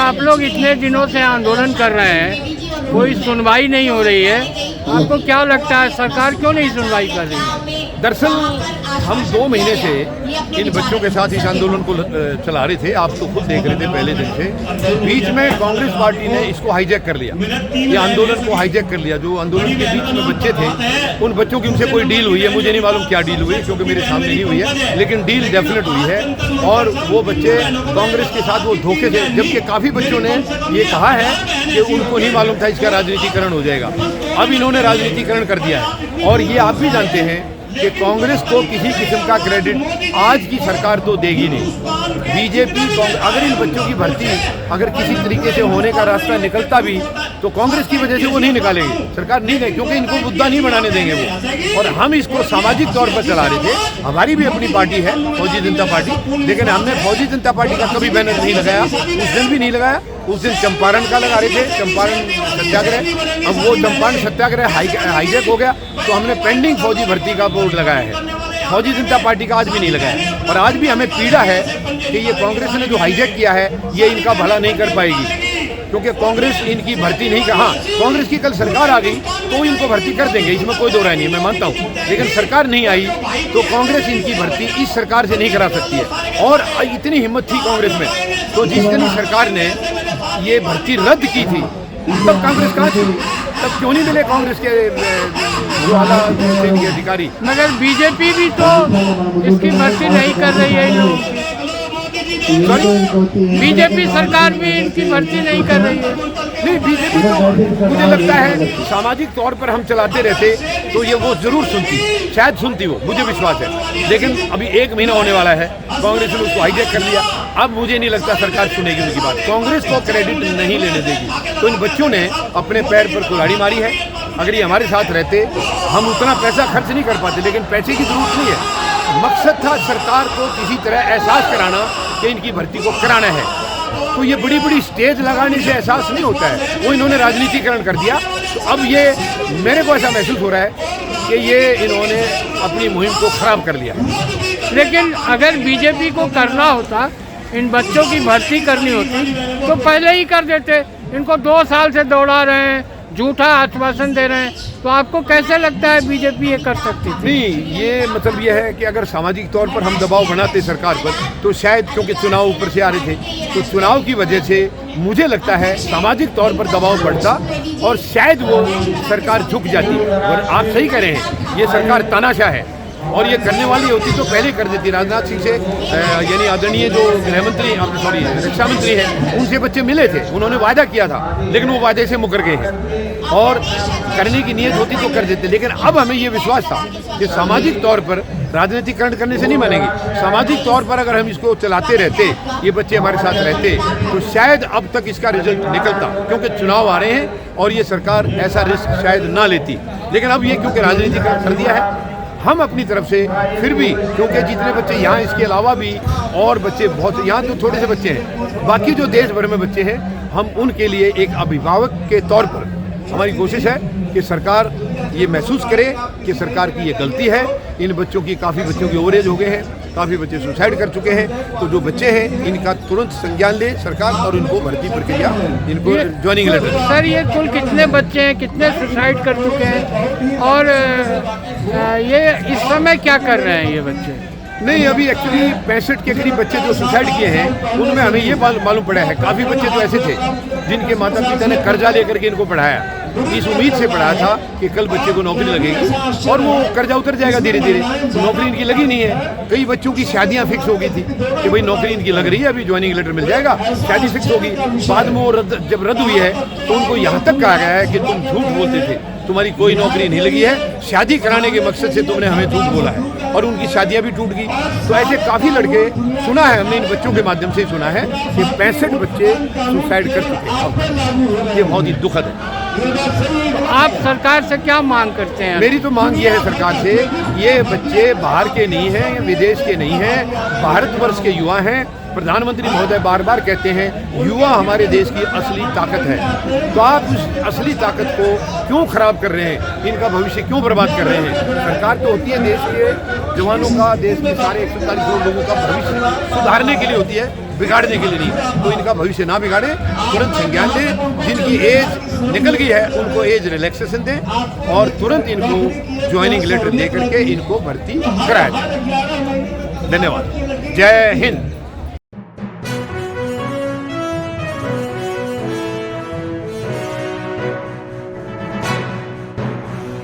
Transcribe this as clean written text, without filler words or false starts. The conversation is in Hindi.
आप लोग इतने दिनों से आंदोलन कर रहे हैं, कोई सुनवाई नहीं हो रही है, आपको क्या लगता है सरकार क्यों नहीं सुनवाई कर रही है? दरअसल हम 2 महीने से इन बच्चों के साथ इस आंदोलन को चला रहे थे। आप तो खुद देख रहे थे पहले दिन से। बीच में कांग्रेस पार्टी ने इसको हाईजैक कर लिया, ये आंदोलन को हाईजैक कर लिया। जो आंदोलन के बीच में बच्चे थे, उन बच्चों की उनसे कोई डील हुई है, मुझे नहीं मालूम क्या डील हुई है क्योंकि मेरे सामने नहीं हुई है, लेकिन डील डेफिनेट हुई है। और वो बच्चे कांग्रेस के साथ वो धोखे थे, जबकि काफ़ी बच्चों ने ये कहा है कि उनको नहीं मालूम था इसका राजनीतिकरण हो जाएगा। अब इन्होंने राजनीतिकरण कर दिया है। और ये आप भी जानते हैं कि कांग्रेस को किसी किस्म का क्रेडिट आज की सरकार तो देगी नहीं। बीजेपी अगर इन बच्चों की भर्ती अगर किसी तरीके से होने का रास्ता निकलता भी तो कांग्रेस की वजह से वो नहीं निकालेगी, सरकार नहीं देगी, क्योंकि इनको मुद्दा नहीं बनाने देंगे वो। और हम इसको सामाजिक तौर पर चला रहे थे। हमारी भी अपनी पार्टी है फौजी जनता पार्टी, लेकिन हमने फौजी जनता पार्टी का कभी बैनर नहीं लगाया, उस दिन भी नहीं लगाया। उस दिन चंपारण का लगा रहे थे, चंपारण सत्याग्रह। अब वो चंपारण सत्याग्रह हाईजैक हो गया तो हमने पेंडिंग फौजी भर्ती का बोर्ड लगाया है। फौजी जनता पार्टी का आज भी नहीं लगाया। और आज भी हमें पीड़ा है कि ये कांग्रेस ने जो हाईजैक किया है ये इनका भला नहीं कर पाएगी, क्योंकि कांग्रेस इनकी भर्ती नहीं कहा। कांग्रेस की कल सरकार आ गई तो इनको भर्ती कर देंगे, इसमें कोई दो राय नहीं है, मैं मानता हूँ। लेकिन सरकार नहीं आई तो कांग्रेस इनकी भर्ती इस सरकार से नहीं करा सकती है। और इतनी हिम्मत थी कांग्रेस में, तो जिस दिन सरकार ने ये भर्ती रद्द की थी तब कांग्रेस कहाँ थी? तब क्यों नहीं मिले कांग्रेस के जो आला श्रेणी के अधिकारी? मगर बीजेपी भी तो इसकी भर्ती नहीं कर रही है इन लोगों की। बीजेपी सरकार भी इनकी भर्ती नहीं कर रही है। नहीं, बीजेपी तो मुझे लगता है सामाजिक तौर पर हम चलाते रहते तो ये वो जरूर सुनती, शायद सुनती वो, मुझे विश्वास है। लेकिन अभी 1 महीना होने वाला है, कांग्रेस ने उसको हाईजैक कर लिया। अब मुझे नहीं लगता सरकार सुनेगी उनकी बात, कांग्रेस को क्रेडिट नहीं लेने देगी। तो इन बच्चों ने अपने पैर पर कुल्हाड़ी मारी है। अगर ये हमारे साथ रहते हम उतना पैसा खर्च नहीं कर पाते, लेकिन पैसे की जरूरत नहीं है। मकसद था सरकार को किसी तरह एहसास कराना कि इनकी भर्ती को कराना है। तो ये बड़ी बड़ी स्टेज लगाने से एहसास नहीं होता है, वो इन्होंने राजनीतिकरण कर दिया। तो अब ये मेरे को ऐसा महसूस हो रहा है कि ये इन्होंने अपनी मुहिम को खराब कर लिया। लेकिन अगर बीजेपी को करना होता, इन बच्चों की भर्ती करनी होती तो पहले ही कर देते। इनको 2 साल से दौड़ा रहे हैं, झूठा आश्वासन दे रहे हैं, तो आपको कैसे लगता है बीजेपी ये कर सकती थी? नहीं, ये मतलब ये है कि अगर सामाजिक तौर पर हम दबाव बनाते सरकार पर तो शायद, क्योंकि चुनाव ऊपर से आ रहे थे तो चुनाव की वजह से मुझे लगता है सामाजिक तौर पर दबाव बढ़ता और शायद वो सरकार झुक जाती। और आप सही कह रहे हैं, ये सरकार तानाशाह है और ये करने वाली होती तो पहले कर देती। राजनाथ सिंह से यानी आदरणीय जो गृहमंत्री रक्षा मंत्री हैं, उनसे बच्चे मिले थे, उन्होंने वादा किया था, लेकिन वो वादे से मुकर गए हैं। और करने की नीयत होती तो कर देते। लेकिन अब हमें ये विश्वास था कि सामाजिक तौर पर राजनीतिकरण करने से नहीं मानेगी। सामाजिक तौर पर अगर हम इसको चलाते रहते, ये बच्चे हमारे साथ रहते, तो शायद अब तक इसका रिजल्ट निकलता, क्योंकि चुनाव आ रहे हैं और ये सरकार ऐसा रिस्क शायद ना लेती। लेकिन अब ये क्योंकि राजनीतिकरण कर दिया है, हम अपनी तरफ से फिर भी, क्योंकि जितने बच्चे यहाँ, इसके अलावा भी और बच्चे बहुत, यहाँ तो थोड़े से बच्चे हैं, बाकी जो देश भर में बच्चे हैं, हम उनके लिए एक अभिभावक के तौर पर हमारी कोशिश है कि सरकार ये महसूस करे कि सरकार की ये गलती है। इन बच्चों की, काफ़ी बच्चों की ओवरेज हो गए हैं, काफ़ी बच्चे सुसाइड कर चुके हैं। तो जो बच्चे हैं इनका तुरंत संज्ञान ले सरकार और इनको भर्ती प्रक्रिया, इनको ज्वाइनिंग लेटर। सर, ये कुल कितने बच्चे हैं, कितने सुसाइड कर चुके हैं और ये इस समय क्या कर रहे हैं ये बच्चे? नहीं, अभी एक्चुअली 65 के करीब बच्चे जो सुसाइड किए हैं उनमें हमें ये मालूम पड़ा है, काफ़ी बच्चे तो ऐसे थे जिनके माता पिता ने कर्जा लेकर के इनको पढ़ाया, इस उम्मीद से पढ़ाया था कि कल बच्चे को नौकरी लगेगी और वो कर्जा उतर जाएगा धीरे धीरे। तो नौकरी इनकी लगी नहीं है। कई बच्चों की शादियां फिक्स हो गई थी कि भाई नौकरी इनकी लग रही है, अभी ज्वाइनिंग लेटर मिल जाएगा, शादी फिक्स होगी। बाद में वो जब रद्द हुई है तो उनको यहाँ तक कहा गया है कि तुम झूठ बोलते थे, तुम्हारी कोई नौकरी नहीं लगी है, शादी कराने के मकसद से तुमने हमें झूठ बोला है, और उनकी शादियां भी टूट गई। तो ऐसे काफ़ी लड़के, सुना है हमने, इन बच्चों के माध्यम से सुना है कि 65 बच्चे सुसाइड कर चुके हैं। ये बहुत ही दुखद है। तो आप सरकार से क्या मांग करते हैं? मेरी तो मांग ये है सरकार से, ये बच्चे बाहर के नहीं हैं, विदेश के नहीं हैं, भारतवर्ष के युवा हैं। प्रधानमंत्री महोदय बार बार कहते हैं युवा हमारे देश की असली ताकत है, तो आप उस असली ताकत को क्यों खराब कर रहे हैं, इनका भविष्य क्यों बर्बाद कर रहे हैं। सरकार तो होती है देश के जवानों का, देश के सारे 140 करोड़ लोगों का भविष्य सुधारने के लिए होती है, बिगाड़ने के लिए नहीं। तो इनका भविष्य ना बिगाड़े, तुरंत संज्ञान दें। जिनकी एज निकल गई है उनको एज रिलैक्सेशन दें और तुरंत इनको ज्वाइनिंग लेटर दे करके इनको भर्ती कराया जाए। धन्यवाद। जय हिंद।